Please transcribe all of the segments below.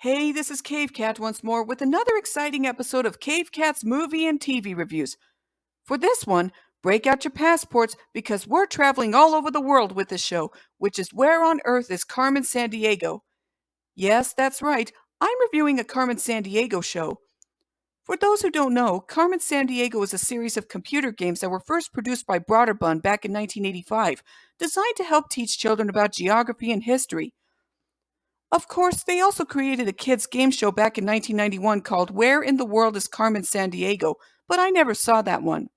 Hey, this is Cave Cat once more with another exciting episode of Cave Cat's movie and TV reviews. For this one, break out your passports because we're traveling all over the world with this show, which is Where on Earth is Carmen Sandiego? Yes, that's right. I'm reviewing a Carmen Sandiego show. For those who don't know, Carmen Sandiego is a series of computer games that were first produced by Broderbund back in 1985, designed to help teach children about geography and history. Of course, they also created a kids' game show back in 1991 called Where in the World is Carmen Sandiego, but I never saw that one.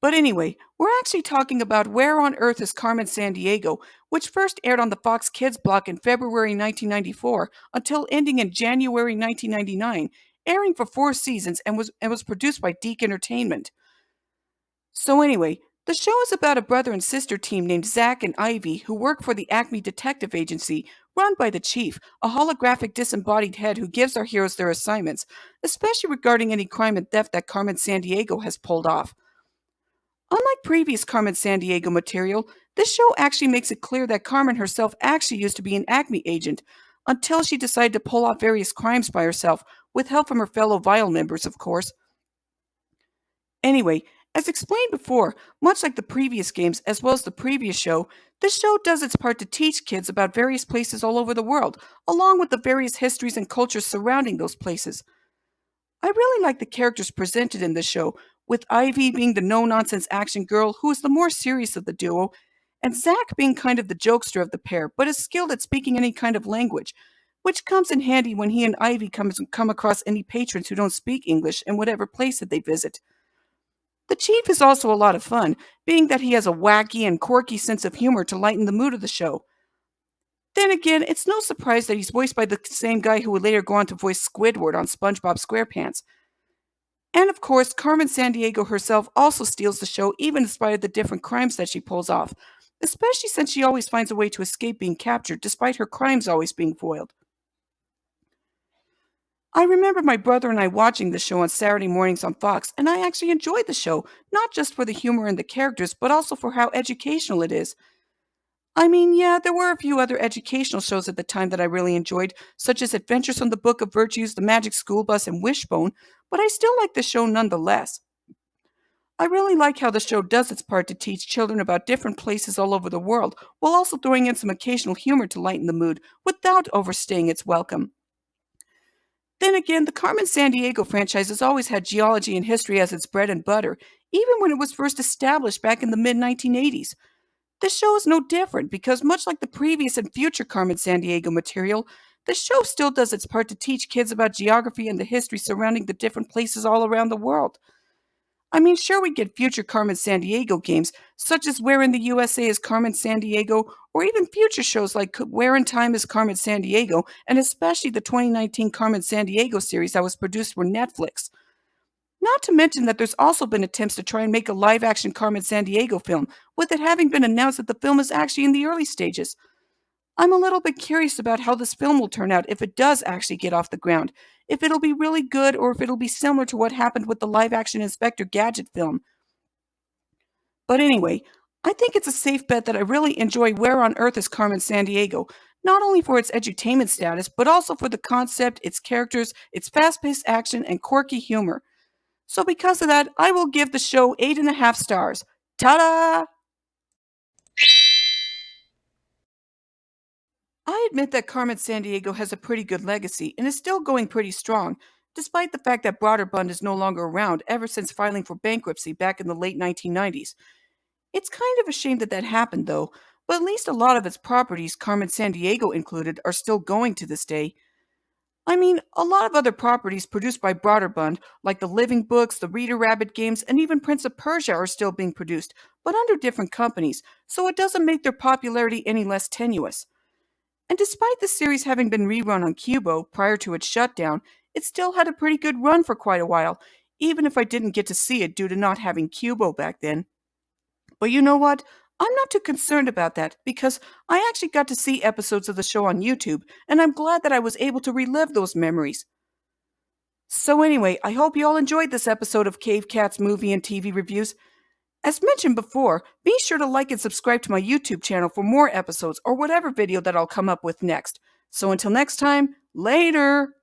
But anyway, we're actually talking about Where on Earth is Carmen Sandiego, which first aired on the Fox Kids block in February 1994 until ending in January 1999, airing for 4 seasons and was produced by Deke Entertainment. So anyway, the show is about a brother and sister team named Zach and Ivy who work for the Acme Detective Agency, run by the chief, a holographic disembodied head who gives our heroes their assignments, especially regarding any crime and theft that Carmen Sandiego has pulled off. Unlike previous Carmen Sandiego material, this show actually makes it clear that Carmen herself actually used to be an Acme agent, until she decided to pull off various crimes by herself, with help from her fellow Vile members, of course. Anyway, as explained before, much like the previous games as well as the previous show, this show does its part to teach kids about various places all over the world, along with the various histories and cultures surrounding those places. I really like the characters presented in this show, with Ivy being the no-nonsense action girl who is the more serious of the duo, and Zach being kind of the jokester of the pair, but is skilled at speaking any kind of language, which comes in handy when he and Ivy come across any patrons who don't speak English in whatever place that they visit. The Chief is also a lot of fun, being that he has a wacky and quirky sense of humor to lighten the mood of the show. Then again, it's no surprise that he's voiced by the same guy who would later go on to voice Squidward on SpongeBob SquarePants. And of course, Carmen Sandiego herself also steals the show even in spite of the different crimes that she pulls off, especially since she always finds a way to escape being captured despite her crimes always being foiled. I remember my brother and I watching the show on Saturday mornings on Fox, and I actually enjoyed the show, not just for the humor and the characters, but also for how educational it is. I mean, yeah, there were a few other educational shows at the time that I really enjoyed, such as Adventures from the Book of Virtues, The Magic School Bus, and Wishbone, but I still like the show nonetheless. I really like how the show does its part to teach children about different places all over the world, while also throwing in some occasional humor to lighten the mood, without overstaying its welcome. Then again, the Carmen Sandiego franchise has always had geology and history as its bread and butter, even when it was first established back in the mid-1980s. This show is no different because, much like the previous and future Carmen Sandiego material, the show still does its part to teach kids about geography and the history surrounding the different places all around the world. I mean, sure, we get future Carmen Sandiego games, such as Where in the USA is Carmen Sandiego, or even future shows like Where in Time is Carmen Sandiego, and especially the 2019 Carmen Sandiego series that was produced for Netflix. Not to mention that there's also been attempts to try and make a live-action Carmen Sandiego film, with it having been announced that the film is actually in the early stages. I'm a little bit curious about how this film will turn out if it does actually get off the ground, if it'll be really good or if it'll be similar to what happened with the live-action Inspector Gadget film. But anyway, I think it's a safe bet that I really enjoy Where on Earth is Carmen Sandiego, not only for its edutainment status, but also for the concept, its characters, its fast-paced action, and quirky humor. So because of that, I will give the show 8.5 stars. Ta-da! I admit that Carmen Sandiego has a pretty good legacy and is still going pretty strong, despite the fact that Broderbund is no longer around ever since filing for bankruptcy back in the late 1990s. It's kind of a shame that that happened, though, but at least a lot of its properties, Carmen Sandiego included, are still going to this day. I mean, a lot of other properties produced by Broderbund, like the Living Books, the Reader Rabbit games, and even Prince of Persia are still being produced, but under different companies, so it doesn't make their popularity any less tenuous. And despite the series having been rerun on Cubo prior to its shutdown, it still had a pretty good run for quite a while, even if I didn't get to see it due to not having Cubo back then. But you know what? I'm not too concerned about that because I actually got to see episodes of the show on YouTube, and I'm glad that I was able to relive those memories. So anyway, I hope you all enjoyed this episode of Cave Cat's movie and TV reviews. As mentioned before, be sure to like and subscribe to my YouTube channel for more episodes or whatever video that I'll come up with next. So until next time, later.